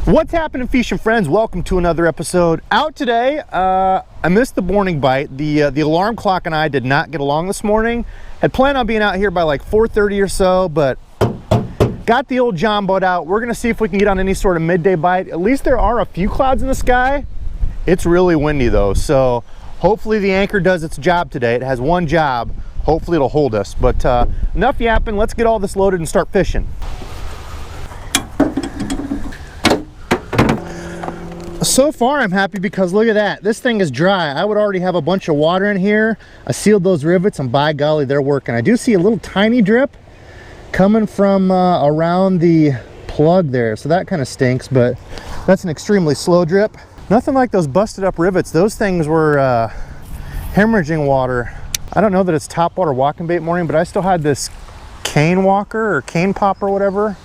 What's happening, fishing friends? Welcome to another episode. Out today, I missed the morning bite. The alarm clock and I did not get along this morning. Had planned on being out here by like 4:30 or so, but got the old John boat out. We're gonna see if we can get on any sort of midday bite. At least there are a few clouds in the sky. It's really windy though, so hopefully the anchor does its job today. It has one job. Hopefully it'll hold us. But enough yapping. Let's get all this loaded and start fishing. So far I'm happy because look at that, this thing is dry. I would already have a bunch of water in here. I sealed those rivets and by golly, they're working. I do see a little tiny drip coming from around the plug there, so that kind of stinks, but that's an extremely slow drip. Nothing like those busted up rivets. Those things were hemorrhaging water. I don't know that it's topwater walking bait morning, but I still had this cane walker or cane popper or whatever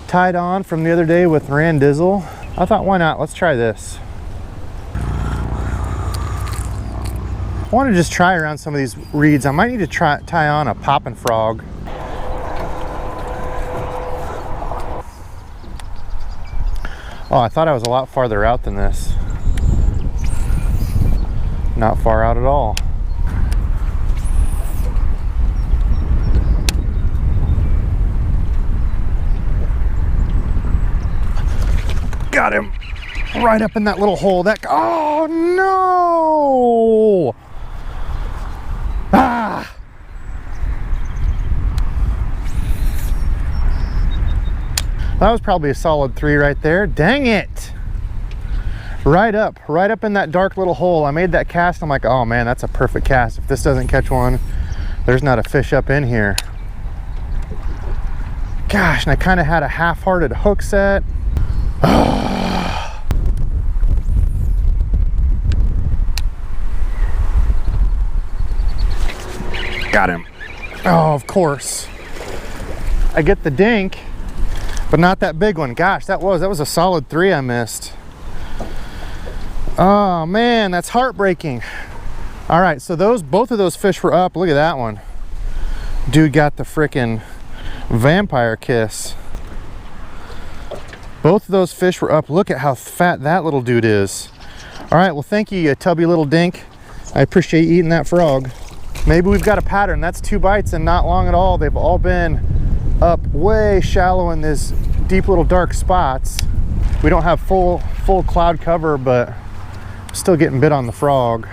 tied on from the other day with Randizzle. I thought, why not? Let's try this. I want to just try around some of these reeds. I might need to tie on a popping frog. Oh, I thought I was a lot farther out than this. Not far out at all. Got him right up in that little hole. Oh no! Ah! That was probably a solid 3 right there. Dang it! Right up in that dark little hole. I made that cast. I'm like, oh man, that's a perfect cast. If this doesn't catch one, there's not a fish up in here. Gosh, and I kind of had a half-hearted hook set. Got him. Oh, of course. I get the dink, but not that big one. Gosh, that was a solid 3 I missed. Oh man, that's heartbreaking. All right, so both of those fish were up. Look at that one. Dude got the frickin' vampire kiss. Both of those fish were up. Look at how fat that little dude is. All right, well, thank you, you tubby little dink. I appreciate you eating that frog. Maybe we've got a pattern. That's 2 bites and not long at all. They've all been up way shallow in these deep little dark spots. We don't have full cloud cover, but I'm still getting bit on the frog.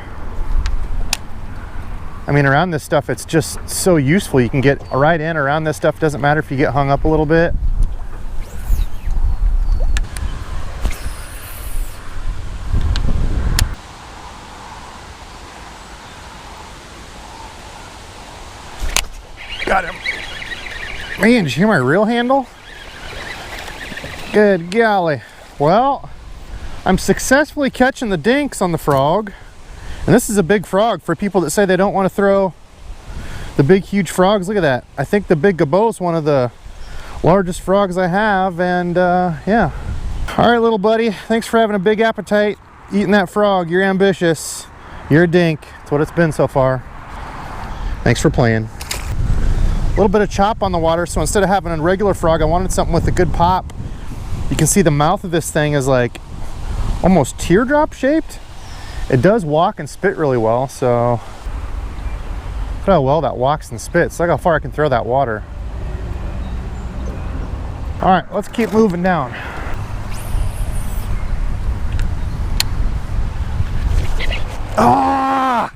I mean, around this stuff, it's just so useful. You can get right in around this stuff. Doesn't matter if you get hung up a little bit. Got him. Man, did you hear my reel handle? Good golly. Well, I'm successfully catching the dinks on the frog. And this is a big frog for people that say they don't want to throw the big, huge frogs. Look at that. I think the big Debos is one of the largest frogs I have. And yeah. All right, little buddy. Thanks for having a big appetite. Eating that frog. You're ambitious. You're a dink. That's what it's been so far. Thanks for playing. A little bit of chop on the water, so instead of having a regular frog, I wanted something with a good pop. You can see the mouth of this thing is like almost teardrop shaped. It does walk and spit really well, so look how well that walks and spits. Look how far I can throw that water. All right, let's keep moving down. Ah!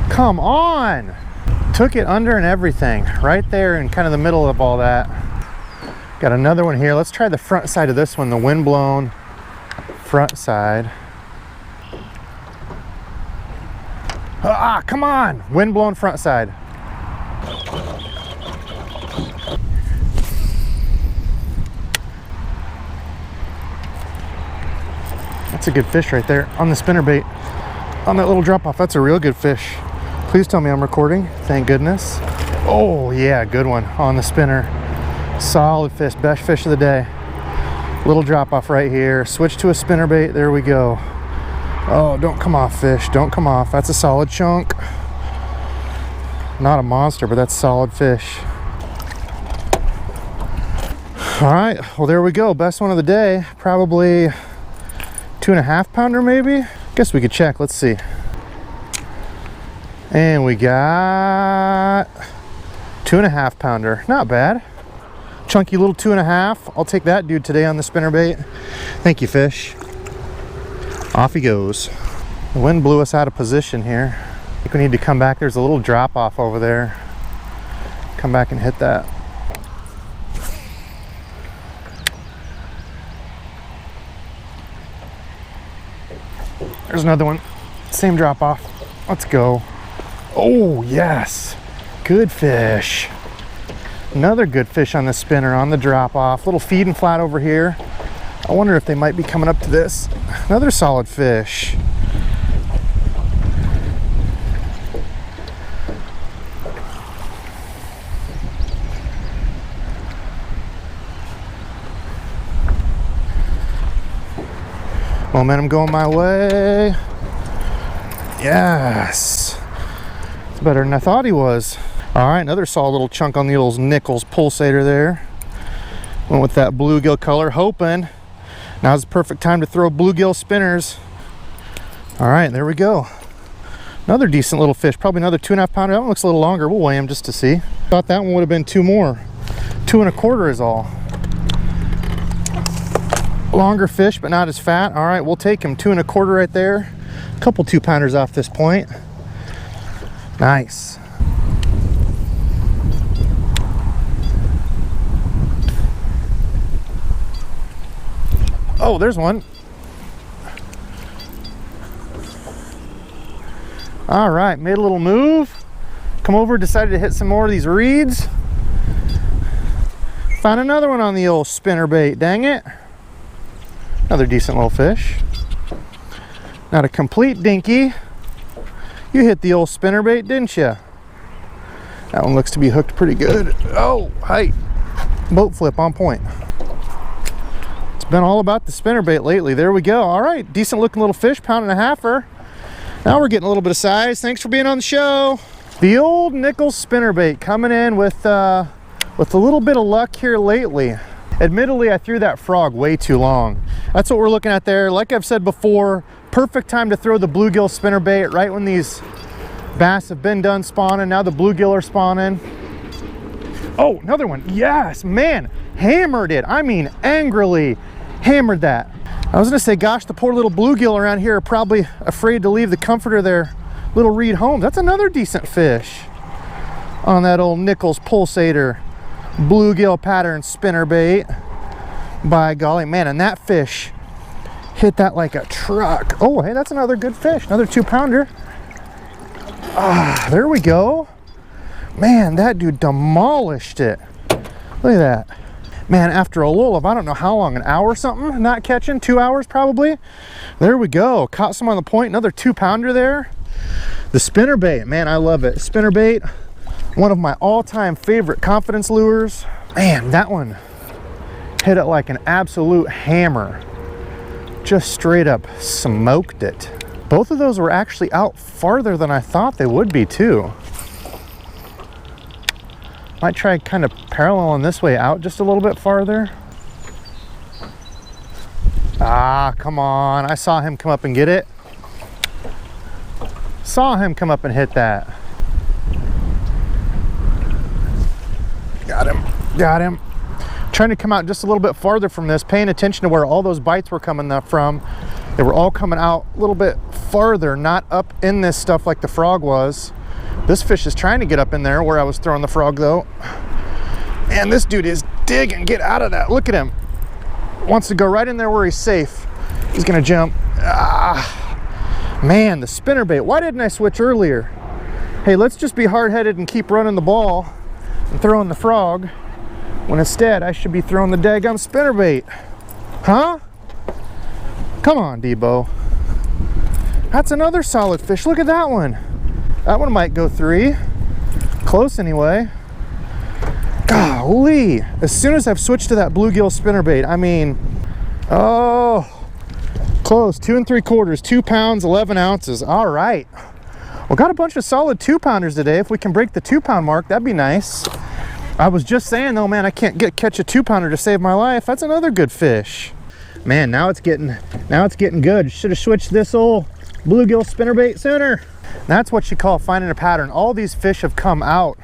Come on! Took it under and everything, right there in kind of the middle of all that. Got another one here. Let's try the front side of this one, the wind-blown front side. Ah, come on! Wind-blown front side. That's a good fish right there on the spinnerbait. On that little drop-off, that's a real good fish. Please tell me I'm recording. Thank goodness. Oh yeah, good one on the spinner. Solid fish, best fish of the day. Little drop off right here. Switch to a spinnerbait. There we go. Oh, don't come off, fish. Don't come off. That's a solid chunk. Not a monster, but that's solid fish. All right, well, there we go. Best one of the day. Probably 2.5 pounder maybe. Guess we could check. Let's see. And we got 2.5 pounder. Not bad. Chunky little 2.5. I'll take that dude today on the spinnerbait. Thank you, fish. Off he goes. The wind blew us out of position here. I think we need to come back. There's a little drop off over there. Come back and hit that. There's another one. Same drop off. Let's go. Oh, yes. Good fish. Another good fish on the spinner on the drop off. Little feeding flat over here. I wonder if they might be coming up to this. Another solid fish. Momentum going my way. Yes. It's better than I thought he was. All right, another solid little chunk on the old Nichols pulsator there. Went with that bluegill color, hoping now's the perfect time to throw bluegill spinners. All right, there we go. Another decent little fish, probably another 2.5 pounder. That one looks a little longer. We'll weigh him just to see. Thought that one would have been 2 more. 2.25 is all. Longer fish, but not as fat. All right, we'll take him. 2.25 right there. A couple 2 pounders off this point. Nice. Oh, there's one. All right, made a little move. Come over, decided to hit some more of these reeds. Found another one on the old spinnerbait, dang it. Another decent little fish. Not a complete dinky. You hit the old spinnerbait, didn't you? That one looks to be hooked pretty good. Oh, hi. Boat flip on point. It's been all about the spinnerbait lately. There we go. All right, decent looking little fish, 1.5-pounder. Now we're getting a little bit of size. Thanks for being on the show. The old Nichols spinnerbait coming in with a little bit of luck here lately. Admittedly, I threw that frog way too long. That's what we're looking at there. Like I've said before, perfect time to throw the bluegill spinnerbait right when these bass have been done spawning. Now the bluegill are spawning. Oh, another one. Yes, man, hammered it. I mean, angrily hammered that. I was gonna say, gosh, the poor little bluegill around here are probably afraid to leave the comfort of their little reed home. That's another decent fish on that old Nichols pulsator bluegill pattern spinnerbait. By golly, man, and that fish hit that like a truck. Oh, hey, that's another good fish, another 2-pounder. Ah, there we go. Man, that dude demolished it. Look at that. Man, after a lull of I don't know how long, an hour or something, not catching, 2 hours probably. There we go. Caught some on the point, another 2-pounder there. The spinnerbait, man, I love it. Spinnerbait, one of my all-time favorite confidence lures. Man, that one hit it like an absolute hammer. Just straight up smoked it. Both of those were actually out farther than I thought they would be too. Might try kind of paralleling this way out just a little bit farther. Ah, come on. I saw him come up and get it. Saw him come up and hit that. Got him. Got him. Trying to come out just a little bit farther from this, paying attention to where all those bites were coming from. They were all coming out a little bit farther, not up in this stuff like the frog was. This fish is trying to get up in there where I was throwing the frog though. And this dude is digging. Get out of that. Look at him. Wants to go right in there where he's safe. He's gonna jump. Ah, man, the spinnerbait. Why didn't I switch earlier? Hey, let's just be hard-headed and keep running the ball and throwing the frog, when instead I should be throwing the daggum spinnerbait. Huh? Come on, Debo. That's another solid fish. Look at that one. That one might go 3. Close anyway. Golly. As soon as I've switched to that bluegill spinnerbait, I mean, oh, close. 2 3/4, 2 pounds, 11 ounces. All right. Well, got a bunch of solid 2-pounders today. If we can break the 2-pound mark, that'd be nice. I was just saying though, man, I can't catch a 2-pounder to save my life. That's another good fish. Man, now it's getting good. Should have switched this old bluegill spinnerbait sooner. That's what you call finding a pattern. All these fish have come out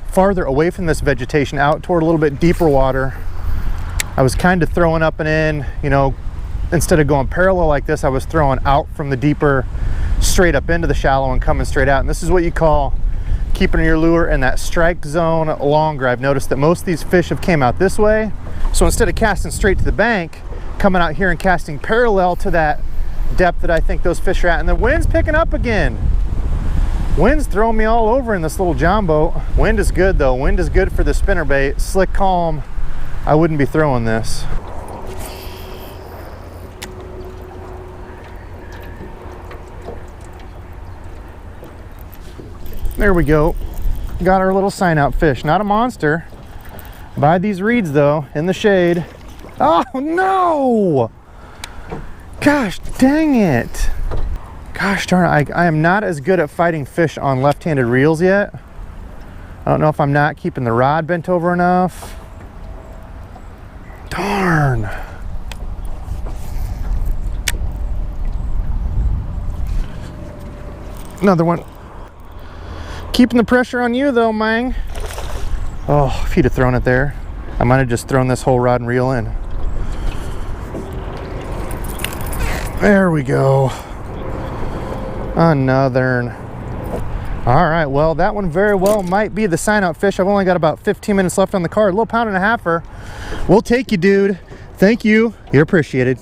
farther away from this vegetation, out toward a little bit deeper water. I was kind of throwing up and in, you know, instead of going parallel like this, I was throwing out from the deeper straight up into the shallow and coming straight out. And this is what you call keeping your lure in that strike zone longer. I've noticed that most of these fish have came out this way. So instead of casting straight to the bank, coming out here and casting parallel to that depth that I think those fish are at. And the wind's picking up again. Wind's throwing me all over in this little john boat. Wind is good though. Wind is good for the spinnerbait. Slick, calm, I wouldn't be throwing this. There we go. Got our little sign out fish. Not a monster. By these reeds though, in the shade. Oh no! Gosh dang it. Gosh darn it, I am not as good at fighting fish on left-handed reels yet. I don't know if I'm not keeping the rod bent over enough. Darn. Another one. Keeping the pressure on you though, Mang. Oh, if he'd have thrown it there, I might have just thrown this whole rod and reel in. There we go. Another. All right, well, that one very well might be the sign out fish. I've only got about 15 minutes left on the card. A little 1.5-pounder. We'll take you, dude. Thank you. You're appreciated.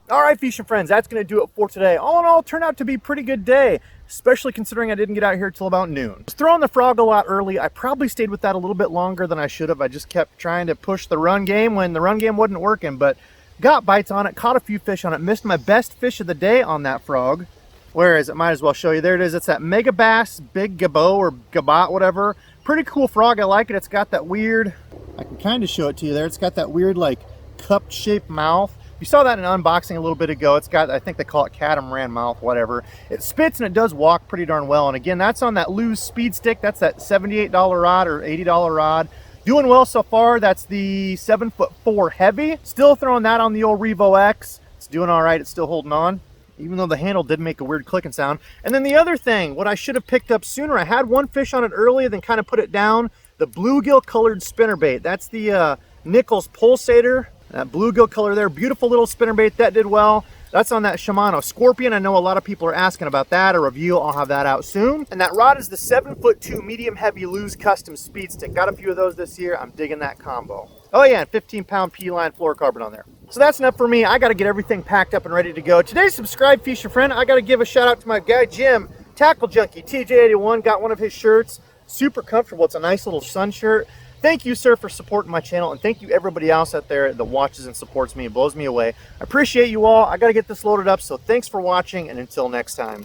All right, fishing friends, that's gonna do it for today. All in all, it turned out to be a pretty good day, especially considering I didn't get out here till about noon. I was throwing the frog a lot early. I probably stayed with that a little bit longer than I should have. I just kept trying to push the run game when the run game wasn't working, but got bites on it, caught a few fish on it, missed my best fish of the day on that frog. Where is it? Might as well show you. There it is. It's that mega bass, big gabo or gabat, whatever. Pretty cool frog. I like it. It's got that weird, I can kind of show it to you there. It's got that weird like cup shaped mouth. You saw that in unboxing a little bit ago. It's got, I think they call it catamaran mouth, whatever. It spits and it does walk pretty darn well. And again, that's on that Lew's speed stick. That's that $78 rod or $80 rod. Doing well so far. That's the 7'4" heavy. Still throwing that on the old Revo X. It's doing all right. It's still holding on, even though the handle did make a weird clicking sound. And then the other thing, what I should have picked up sooner, I had one fish on it earlier, then kind of put it down, the bluegill colored spinnerbait. That's the Nichols Pulsator. That bluegill color there, beautiful little spinnerbait. That did well. That's on that Shimano Scorpion. I know a lot of people are asking about that, a review. I'll have that out soon. And that rod is the 7'2" medium heavy Lew's custom speed stick. Got a few of those this year. I'm digging that combo. Oh yeah, and 15-pound P-line fluorocarbon on there. So that's enough for me. I got to get everything packed up and ready to go. Today's subscribe feature friend, I got to give a shout out to my guy Jim, Tackle Junkie, TJ81. Got one of his shirts. Super comfortable. It's a nice little sun shirt. Thank you, sir, for supporting my channel, and thank you everybody else out there that watches and supports me. It blows me away. I appreciate you all. I got to get this loaded up, so thanks for watching, and until next time.